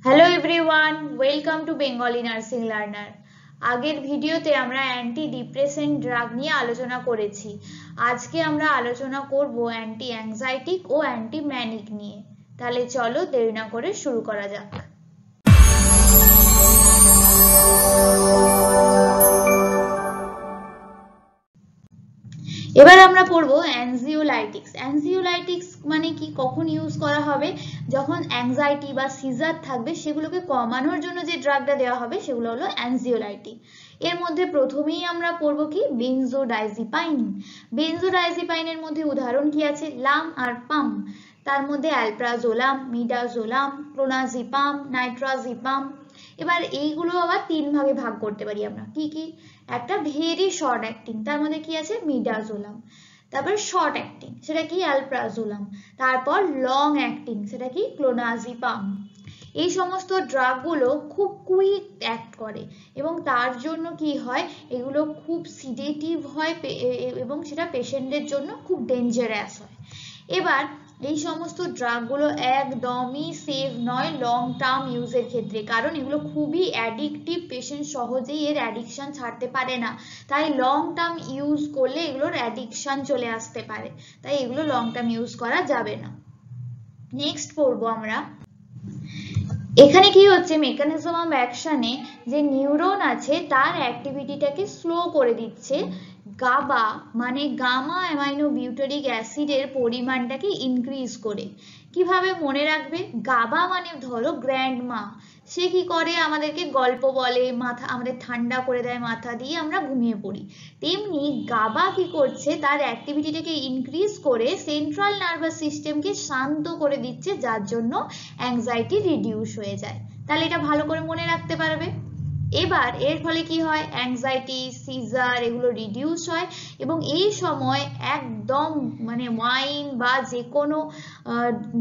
Hello everyone, welcome to Bengali nursing learner. আগের ভিডিওতে আমরা অ্যান্টি ডিপ্রেসেন্ট ড্রাগ নিয়ে আলোচনা করেছি। আজকে আমরা আলোচনা করব অ্যান্টি অ্যাংজাইটিক ও অ্যান্টি ম্যানিক নিয়ে। তাহলে চলো দেরি না করে শুরু করা যাক। এবার আমরা পড়বো অ্যানজিওলাইটিক্স। অ্যানজিওলাইটিক্স মানে কি, কখন ইউজ করা হবে? যখন অ্যাংজাইটি বা সিজার থাকবে সেগুলোকে কমানোর জন্য যে ড্রাগটা দেওয়া হবে সেগুলো হলো অ্যানজিওলাইটিক। এর মধ্যে প্রথমেই আমরা পড়বো কি, বেনজোডাইজিপাইন। বেনজোডাইজিপাইনের মধ্যে উদাহরণ কি আছে? লাম আর পাম। তার মধ্যে অ্যালপ্রাজোলাম, মিডাজোলাম, ক্লোনাজিপাম, নাইট্রাজিপাম। এবার এইগুলো আবার তিন ভাগে ভাগ করতে পারি আমরা। কি কি? একটা ভেরি শর্ট অ্যাক্টিং, তার মধ্যে কি আছে? মিডাজোলাম। তারপর শর্ট অ্যাক্টিং, সেটা কি? অ্যালপ্রাজোলাম। তারপর লং অ্যাক্টিং, সেটা কি? ক্লোনাজিপাম। এই সমস্ত ড্রাগগুলো খুব কুইক অ্যাক্ট করে এবং তার জন্য কি হয়, এগুলো খুব সিডেটিভ হয় এবং সেটা পেশেন্টদের জন্য খুব ডেঞ্জারাস হয়। এবার এই সমস্ত ড্রাগগুলো একদমই সেফ নয় লং টার্ম ইউজের ক্ষেত্রে, কারণ এগুলো খুবই অ্যাডিকটিভ। পেশেন্ট সহজেই এর অ্যাডিকশন ছাড়তে পারে না, তাই লং টার্ম ইউজ করলে এগুলোর অ্যাডিকশন চলে আসতে পারে, তাই এগুলো লং টার্ম ইউজ করা যাবে না। নেক্সট পড়বো আমরা, এখানে কি হচ্ছে, মেকানিজম অফ অ্যাকশনে যে নিউরন আছে তার অ্যাক্টিভিটিটাকে স্লো করে দিচ্ছে গাবা, মানে গামা অ্যামাইনো বিউটারিক অ্যাসিডের পরিমাণটাকে ইনক্রিজ করে। কিভাবে মনে রাখবে? গাবা মানে ধরো গ্র্যান্ডমা, সে কি করে, আমাদেরকে গল্প বলে, মাথা আমাদের ঠান্ডা করে দেয়, মাথা দিয়ে আমরা ঘুমিয়ে পড়ি। তেমনি গাবা কি করছে, তার অ্যাক্টিভিটিটাকে ইনক্রিজ করে সেন্ট্রাল নার্ভাস সিস্টেমকে শান্ত করে দিচ্ছে, যার জন্য অ্যাংজাইটি রিডিউস হয়ে যায়। তাহলে এটা ভালো করে মনে রাখতে পারবে। এবার এর ফলে কি হয়, অ্যাংজাইটি, সিজার এগুলো রিডিউস হয় এবং এই সময় একদম মানে ওয়াইন বা যে কোনো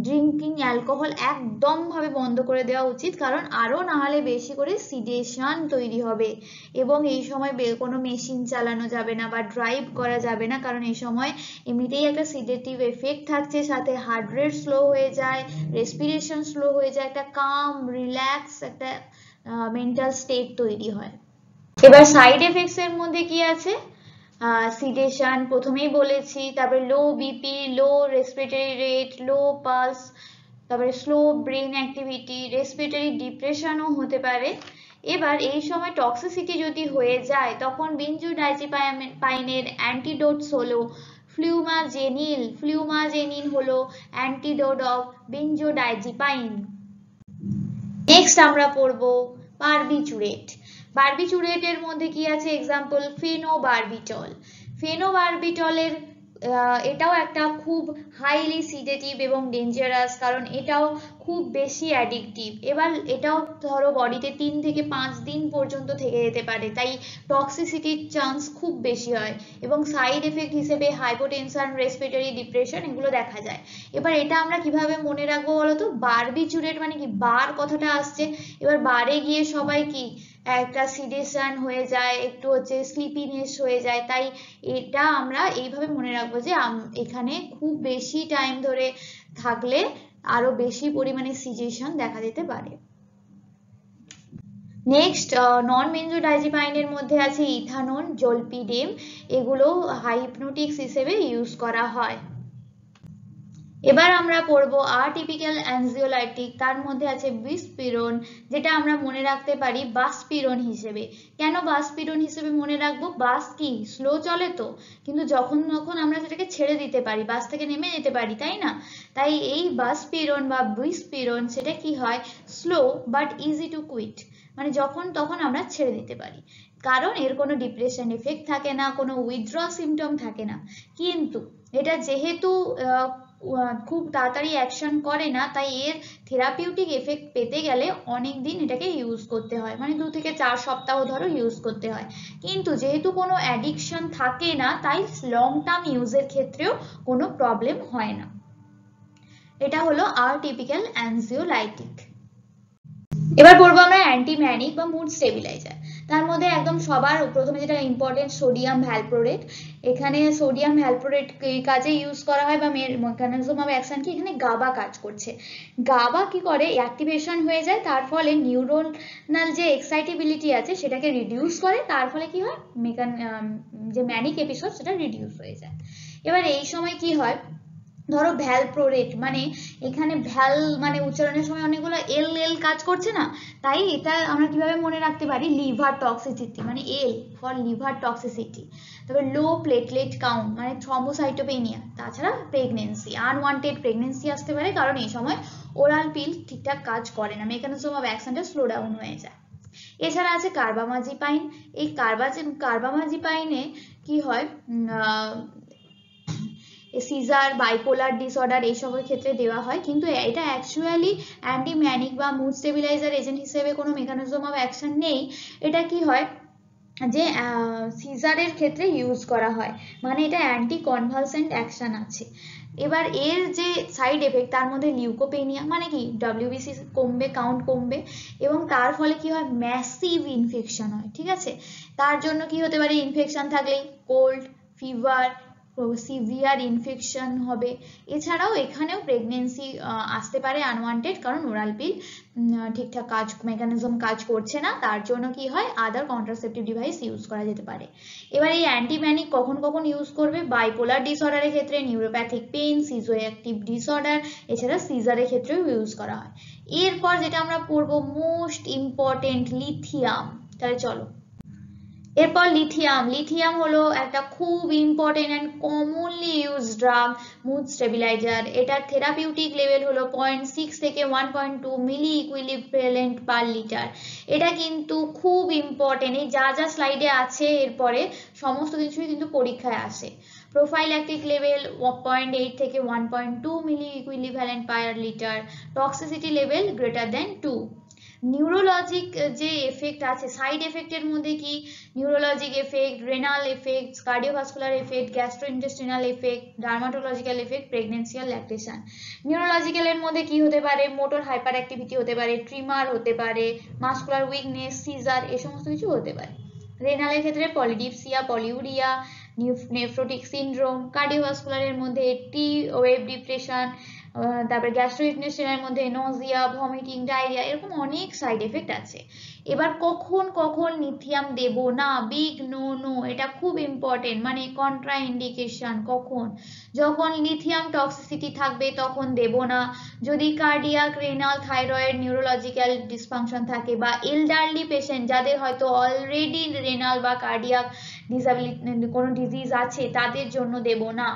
ড্রিঙ্কিং অ্যালকোহল একদম ভাবে বন্ধ করে দেওয়া উচিত, কারণ আরো না হলে বেশি করে সিডেশন তৈরি হবে এবং এই সময় কোনো মেশিন চালানো যাবে না বা ড্রাইভ করা যাবে না, কারণ এই সময় এমনিতেই একটা সিডেটিভ এফেক্ট থাকছে, সাথে হার্ট রেট স্লো হয়ে যায়, রেসপিরেশন স্লো হয়ে যায়, একটা কাম রিল্যাক্স একটা মেন্টাল স্টেট তৈরি হয়। এবার সাইড এফেক্টস এর মধ্যে কি আছে? সিডেশন প্রথমেই বলেছি, তারপরে লো বিপি, লো রেসপিরেটরি রেট, লো পালস, তারপরে স্লো ব্রেন অ্যাক্টিভিটি, রেসপিরেটরি ডিপ্রেশনও হতে পারে। এবার এই সময় টক্সিসিটি যদি হয়ে যায়, তখন বেনজোডাইজিপাইনের অ্যান্টিডোটস হলো ফ্লুমাজেনিল। ফ্লুমাজেনিল হলো অ্যান্টিডোট অফ বেনজোডাইজিপাইন। নেক্সট আমরা পড়বো বারবিচুরেট। বারবিচুরেটের মধ্যে কি আছে? এক্সাম্পল ফেনোবারবিটল। ফেনোবারবিটলের এটাও একটা খুব হাইলি সিডেটিভ এবং ডেঞ্জারাস, কারণ এটাও খুব বেশি অ্যাডিকটিভ। এবার এটাও ধরো বডিতে 3 থেকে 5 দিন পর্যন্ত থেকে যেতে পারে, তাই টক্সিসিটির চান্স খুব বেশি হয় এবং সাইড এফেক্ট হিসেবে হাইপোটেনশন, রেসপিরেটরি ডিপ্রেশন এগুলো দেখা যায়। এবার এটা আমরা কিভাবে মনে রাখবো বলতো? বারবিচুরেট মানে কি, বার কথাটা আসছে, এবার বারে গিয়ে সবাই কি একটা সিডেশন হয়ে যায়, একটু হচ্ছে স্লিপিনেস হয়ে যায়, তাই এটা আমরা এইভাবে মনে রাখবো যে এখানে খুব বেশি টাইম ধরে থাকলে আরো বেশি পরিমাণে সিডেশন দেখা দিতে পারে। নেক্সট নন বেনজোডাইজিপাইনের মধ্যে আছে ইথানল, জলপিডেম, এগুলো হাইপনোটিক্স হিসেবে ইউজ করা হয়। এবার আমরা পড়বো আটিপিক্যাল অ্যানজিওলাইটিক, তার মধ্যে আছে বিসপিরন, যেটা আমরা মনে রাখতে পারি বাসপিরন হিসেবে। কেন বাসপিরন হিসেবে মনে রাখবো? বাস কি স্লো চলে তো, কিন্তু যখন তখন আমরা সেটাকে ছেড়ে দিতে পারি, বাস থেকে নেমে যেতে পারি, তাই না? তাই এই বাসপিরন বা বিসপিরন সেটা কি হয়, slow but easy to quit, মানে যখন তখন আমরা ছেড়ে দিতে পারি, কারণ এর কোনো ডিপ্রেশন এফেক্ট থাকে না, কোনো উইথড্র সিমটম থাকে না। কিন্তু এটা যেহেতু খুব তাড়াতাড়ি অ্যাকশন করে না, তাই এর থেরাপিউটিক এফেক্ট পেতে গেলে অনেক দিন এটাকে ইউজ করতে হয়, মানে 2 থেকে 4 সপ্তাহ ধরো ইউজ করতে হয়। কিন্তু যেহেতু কোনো অ্যাডিকশন থাকে না, তাই লং টার্ম ইউজের ক্ষেত্রেও কোনো প্রবলেম হয় না। এটা হলো আটিপিক্যাল অ্যানজিওলাইটিক। এবার পড়বো আমরা অ্যান্টিম্যানিক বা মুড স্টেবিলাইজার। তার মধ্যে একদম সবার প্রথমে যেটা ইম্পর্টেন্ট সোডিয়াম ভ্যালপ্রোরেট। এখানে সোডিয়াম ভ্যালপ্রোরেট এই কাজে ইউজ করা হয় বা মেকানিজম অফ অ্যাকশন কি, এখানে গাবা কাজ করছে। গাবা কি করে, অ্যাক্টিভেশন হয়ে যায়, তার ফলে নিউরোনাল যে এক্সাইটেবিলিটি আছে সেটাকে রিডিউস করে, তার ফলে কি হয় যে ম্যানিক এপিসোড সেটা রিডিউস হয়ে যায়। এবার এই সময় কি হয়, ধরো ভ্যালপ্রোরেট মানে এখানে ভ্যাল মানে উচ্চারণের সময় অনেকগুলো এল এল কাজ করছে না, তাই এটা আমরা কিভাবে মনে রাখতে পারি, লিভার টক্সিসিটি মানে এল ফর লিভার টক্সিসিটি। তারপর লো প্লেটলেট কাউন্ট মানে থ্রম্বোসাইটোপেনিয়া। তাছাড়া প্রেগনেন্সি, আনওয়ান্টেড প্রেগনেন্সি আসতে পারে, কারণ এই সময় ওরাল পিল ঠিকঠাক কাজ করে না, মেকানিজম অফ অ্যাকশনটা স্লো ডাউন হয়ে যায়। এছাড়া আছে কার্বামাজিপাইন। এই কার্বামাজিপাইনে কি হয়, সিজার, বাইপোলার ডিসঅর্ডার এইসবের ক্ষেত্রে দেওয়া হয়, কিন্তু এটা অ্যাকচুয়ালি অ্যান্টিম্যানিক বা মুড স্টেবিলাইজার এজেন্ট হিসেবে কোনো মেকানিজম অফ অ্যাকশন নেই। এটা কি হয় যে সিজারের ক্ষেত্রে ইউজ করা হয়, মানে এটা অ্যান্টি কনভালসেন্ট অ্যাকশন আছে। এবার এর যে সাইড এফেক্ট, তার মধ্যে লিউকোপেনিয়া মানে কি ডব্লিউবিসি কমবে, কাউন্ট কমবে, এবং তার ফলে কি হয়, ম্যাসিভ ইনফেকশন হয়। ঠিক আছে, তার জন্য কি হতে পারে, ইনফেকশন থাকলেই কোল্ড, ফিভার, সিভিয়ার ইনফেকশন হবে। এছাড়াও এখানেও প্রেগনেন্সি আসতে পারে আনওয়ান্টেড, কারণ ওরাল পিল ঠিকঠাক মেকানিজম কাজ করছে না, তার জন্য কি হয়, আদার কন্ট্রাসেপটিভ ডিভাইস ইউজ করা যেতে পারে। এবার এই অ্যান্টিম্যানিক কখন কখন ইউজ করবে, বাইপোলার ডিসঅর্ডারের ক্ষেত্রে, নিউরোপ্যাথিক পেইন, সিজোঅ্যাক্টিভ ডিসঅর্ডার, এছাড়া সিজারের ক্ষেত্রেও ইউজ করা হয়। এরপর যেটা আমরা পড়বো মোস্ট ইম্পর্টেন্ট, লিথিয়াম। তাহলে চলো, এরপর লিথিয়াম হলো একটা খুব important and commonly use drug, mood stabiliser. এটার থেরাপিউটিক লেভেল হলো 0.6 থেকে 1.2 মিলি ইকুইভ্যালেন্ট পার লিটার। এটা কিন্তু খুব ইম্পর্টেন্ট, এই যা যা স্লাইডে আছে এরপরে সমস্ত কিছুই কিন্তু পরীক্ষায় আসে। প্রোফাইল্যাকটিক লেভেল 0.8 থেকে 1.2 milli equivalent per litre, toxicity level greater than 2। Neurologic যে এফেক্ট আছে, সাইড এফেক্টের মধ্যে কি, neurologic effect, renal effect, cardiovascular effect, gastrointestinal effect, dermatological effect, pregnancy and lactation. নিউরোলজিক্যালের মধ্যে কি হতে পারে, মোটর হাইপার অ্যাক্টিভিটি হতে পারে, ট্রিমার হতে পারে, মাসকুলার উইকনেস, সিজার, এই সমস্ত কিছু হতে পারে। রেনালের ক্ষেত্রে পলিডিপসিয়া, পলিউরিয়া, নেফ্রোটিক সিনড্রোম। কার্ডিওভাস্কুলারের মধ্যে টি ওয়েভ ডিপ্রেশন, তারপরে গ্যাস্ট্রোইন্টেস্টাইনের মধ্যে নজিয়া, ভমিটিং, ডায়রিয়া, এরকম অনেক সাইড এফেক্ট আছে। এবার কখন কখন লিথিয়াম দেব না, বিগ নো নো, এটা খুব ইম্পর্টেন্ট, মানে কন্ট্রা ইন্ডিকেশন। কখন, যখন লিথিয়াম টক্সিসিটি থাকবে তখন দেব না, যদি cardiac, renal, thyroid, neurological dysfunction থাকে, বা এলডারলি পেশেন্ট যাদের হয়তো অলরেডি রেনাল বা কার্ডিয়াক ডিসাবিলিটি কোনো ডিজিজ আছে, তাদের জন্য দেব না।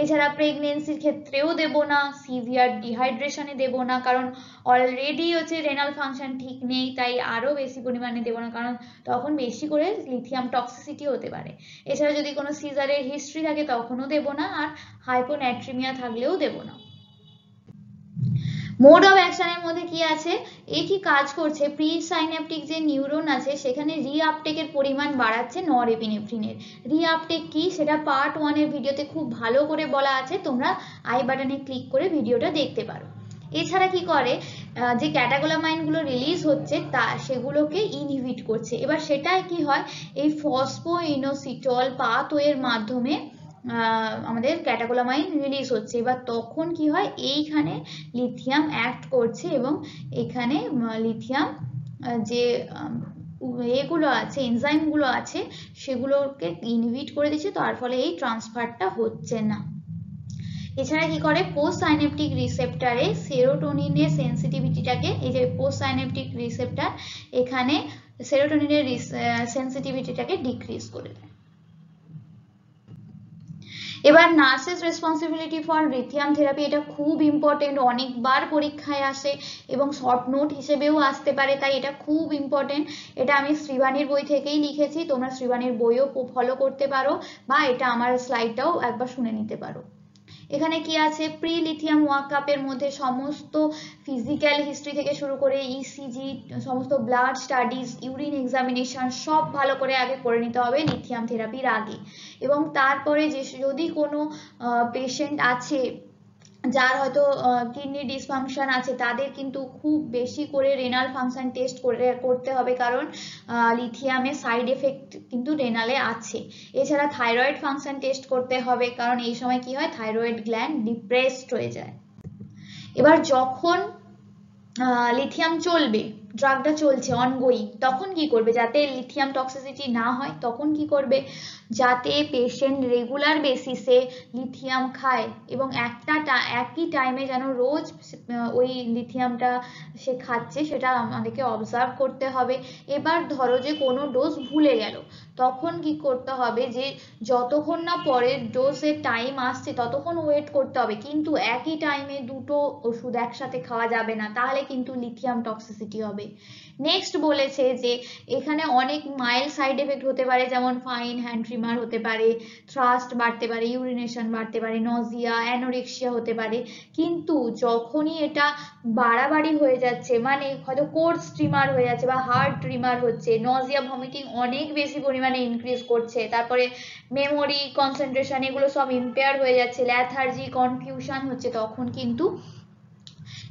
এছাড়া প্রেগনেন্সির ক্ষেত্রেও দেব না, সিভিয়ার ডিহাইড্রেশনে দেব না, কারণ অলরেডি হচ্ছে রেনাল ফাংশন ঠিক নেই, তাই আরো বেশি পরিমাণে দেব না, কারণ তখন বেশি করে লিথিয়াম টক্সিসিটি হতে পারে। এছাড়া যদি কোনো সিজারের হিস্ট্রি থাকে তখনও দেব না, আর হাইপোন্যাট্রিমিয়া থাকলেও দেব না। মোড অফ অ্যাকশনের মধ্যে কি আছে, এ কি কাজ করছে, প্রি সাইন্যাপটিক যে নিউরন আছে সেখানে রিআপটেকের পরিমাণ বাড়াচ্ছে নরএপিনেফ্রিনের। রিআপটেক কি, সেটা পার্ট 1 এর ভিডিওতে খুব ভালো করে বলা আছে, তোমরা আই বাটনে ক্লিক করে ভিডিওটা দেখতে পারো। এছাড়া কি করে, যে ক্যাটাকোলামাইনগুলো রিলিজ হচ্ছে তা সেগুলোকে ইনহিবিট করছে। এবার সেটাই কি হয়, এই ফসফোইনোসিটল পাথওয়ের মাধ্যমে আমাদের ক্যাটাকোলামাইন রিলিজ হচ্ছে। এবার তখন কি হয়, এইখানে লিথিয়াম অ্যাক্ট করছে, এবং এখানে লিথিয়াম যে এগুলো আছে, এনজাইমগুলো আছে, সেগুলোকে ইনহিবিট করে দিচ্ছে, তার ফলে এই ট্রান্সফারটা হচ্ছে না। এছাড়া কি করে, পোস্ট সাইন্যাপটিক রিসেপ্টরে সেরোটোনিনের সেন্সিটিভিটিটাকে, এই যে পোস্ট সাইন্যাপটিক রিসেপ্টর, এখানে সেরোটোনিনের সেন্সিটিভিটিটাকে ডিক্রিজ করে দেয়। এবার nurses responsibility for lithium therapy, এটা খুব ইম্পর্টেন্ট, অনেকবার পরীক্ষায় আসে এবং শর্ট নোট হিসেবেও আসতে পারে, তাই এটা খুব ইম্পর্টেন্ট। এটা আমি শ্রীবাণীর বই থেকেই লিখেছি, তোমরা শ্রীবাণীর বইও ফলো করতে পারো, বা এটা আমার স্লাইডটাও একবার শুনে নিতে পারো। এখানে কি আছে, প্রি লিথিয়াম ওয়ার্কআপের মধ্যে সমস্ত ফিজিক্যাল হিস্ট্রি থেকে শুরু করে ইসিজি, সমস্ত ব্লাড স্টাডিজ, ইউরিন এক্সামিনেশন সব ভালো করে আগে করে নিতে হবে লিথিয়াম থেরাপির আগে। এবং তারপরে যে যদি কোনো পেশেন্ট আছে যার হয়তো কিডনি ডিসফাংশন আছে তাদের কিন্তু খুব বেশি করে রেনাল ফাংশন টেস্ট করতে হবে, কারণ লিথিয়ামের সাইড এফেক্ট কিন্তু রেনালে আছে। এছাড়া থাইরয়েড ফাংশন টেস্ট করতে হবে, কারণ এই সময় কি হয়, থাইরয়েড গ্ল্যান্ড ডিপ্রেসড হয়ে যায়। এবার যখন লিথিয়াম চলবে, ড্রাগটা চলছে অনগোয়িং, তখন কি করবে যাতে লিথিয়াম টক্সিসিটি না হয়, তখন কি করবে, যাতে পেশেন্ট রেগুলার বেসিসে লিথিয়াম খায় এবং একই টাইমে যেন রোজ ওই লিথিয়ামটা সে খাচ্ছে সেটা আমাদেরকে অবজার্ভ করতে হবে। এবার ধরো যে কোনো ডোজ ভুলে গেল, তখন কি করতে হবে যে যতক্ষণ না পরের ডোজের টাইম আসছে ততক্ষণ ওয়েট করতে হবে, কিন্তু একই টাইমে দুটো ওষুধ একসাথে খাওয়া যাবে না, তাহলে কিন্তু লিথিয়াম টক্সিসিটি হবে। নেক্সট বলেছে যে এখানে অনেক মাইল্ড সাইড এফেক্ট হতে পারে, যেমন ফাইন হ্যান্ড ট্রিমার হতে পারে, থ্রাস্ট বাড়তে পারে, ইউরিনেশন বাড়তে পারে, নজিয়া, অ্যানোরেক্সিয়া হতে পারে। কিন্তু যখনই এটা বাড়াবাড়ি হয়ে যাচ্ছে, মানে হয়তো কোর্স ট্রিমার হয়ে যাচ্ছে বা হার্ড ট্রিমার হচ্ছে, নজিয়া ভমিটিং অনেক বেশি পরিমাণে ইনক্রিজ করছে, তারপরে মেমোরি কনসেন্ট্রেশন এগুলো সব ইম্পেয়ার হয়ে যাচ্ছে, ল্যাথার্জি কনফিউশন হচ্ছে, তখন কিন্তু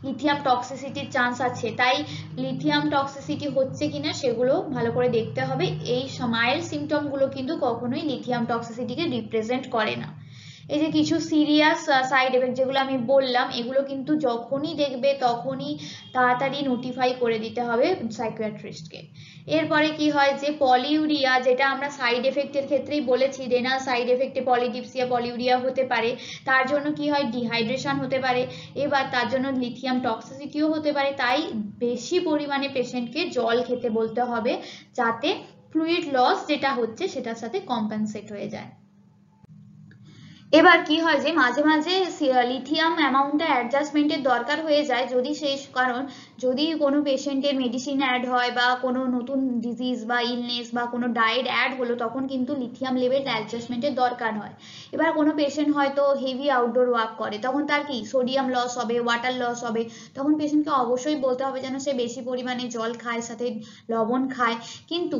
লিথিয়াম টক্সিসিটির চান্স আছে। তাই লিথিয়াম টক্সিসিটি হচ্ছে কিনা সেগুলো ভালো করে দেখতে হবে। এই মাইল্ড সিমটমগুলো কিন্তু কখনোই লিথিয়াম টক্সিসিটিকে রিপ্রেজেন্ট করে না। এই যে কিছু সিরিয়াস সাইড এফেক্ট যেগুলো আমি বললাম, এগুলো কিন্তু যখনই দেখবে তখনই তাড়াতাড়ি নোটিফাই করে দিতে হবে সাইকিয়াট্রিস্টকে। এরপরে কি হয় যে পলিউরিয়া, যেটা আমরা সাইড এফেক্টের ক্ষেত্রেই বলেছি, রেনাল সাইড এফেক্টে পলিডিপসিয়া, পলিউরিয়া হতে পারে, তার জন্য কি হয়, ডিহাইড্রেশন হতে পারে, এবার তার জন্য লিথিয়াম টক্সিসিটিও হতে পারে। তাই বেশি পরিমাণে পেশেন্টকে জল খেতে বলতে হবে, যাতে ফ্লুইড লস যেটা হচ্ছে সেটার সাথে কম্পেনসেট হয়ে যায়। এবার কি হয় যে মাঝে মাঝে লিথিয়াম অ্যামাউন্টটা অ্যাডজাস্টমেন্টের দরকার হয়ে যায়, যদি সেই কারণ যদি কোনো পেশেন্টের মেডিসিন অ্যাড হয় বা কোনো নতুন ডিজিজ বা ইলনেস বা কোনো ডায়েট অ্যাড হলো, তখন কিন্তু লিথিয়াম লেভেল অ্যাডজাস্টমেন্টের দরকার হয়। এবার কোনো পেশেন্ট হয়তো হেভি আউটডোর ওয়ার্ক করে, তখন তার কি সোডিয়াম লস হবে, ওয়াটার লস হবে, তখন পেশেন্টকে অবশ্যই বলতে হবে যেন সে বেশি পরিমাণে জল খায়, সাথে লবণ খায়। কিন্তু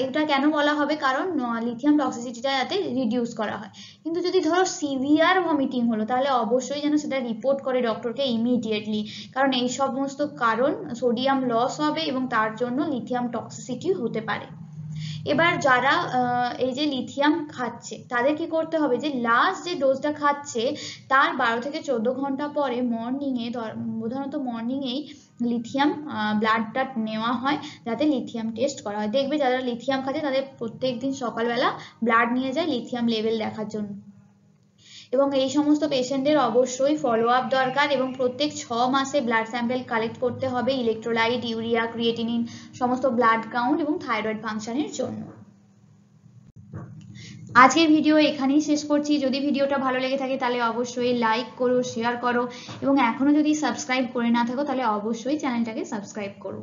এটা কেন বলা হবে, কারণ লিথিয়াম টক্সিসিটিটা যাতে রিডিউস করা হয়। কিন্তু যদি ধরো সিভিয়ার ভমিটিং হলো, তাহলে অবশ্যই যেন সেটা রিপোর্ট করে ডক্টরকে ইমিডিয়েটলি, কারণ এই সমস্ত কারণ সোডিয়াম লস হবে এবং তার জন্য লিথিয়াম টক্সিসিটি হতে পারে। এবার যারা এই যে লিথিয়াম খাচ্ছে তাদের কি করতে হবে, যে লাস্ট যে ডোজটা খাচ্ছে তার 12 থেকে 14 ঘন্টা পরে মর্নিংয়ে, প্রধানত মর্নিংয়েই লিথিয়াম ব্লাডটা নেওয়া হয়, যাতে লিথিয়াম টেস্ট করা হয়। দেখবে যারা লিথিয়াম খাচ্ছে তাদের প্রত্যেকদিন সকালবেলা ব্লাড নিয়ে যায় লিথিয়াম লেভেল দেখার জন্য। এবং এই সমস্ত পেশেন্টদের অবশ্যই ফলো আপ দরকার এবং প্রত্যেক 6 মাসে ব্লাড স্যাম্পল কালেক্ট করতে হবে ইলেকট্রোলাইট, ইউরিয়া, ক্রিয়েটিনিন, সমস্ত ব্লাড কাউন্ট এবং থাইরয়েড ফাংশনের জন্য। আজকের ভিডিও এখানেই শেষ করছি। যদি ভিডিওটা ভালো লেগে থাকে তাহলে অবশ্যই লাইক করো, শেয়ার করো এবং এখনো যদি সাবস্ক্রাইব করে না থাকো তাহলে অবশ্যই চ্যানেলটাকে সাবস্ক্রাইব করো।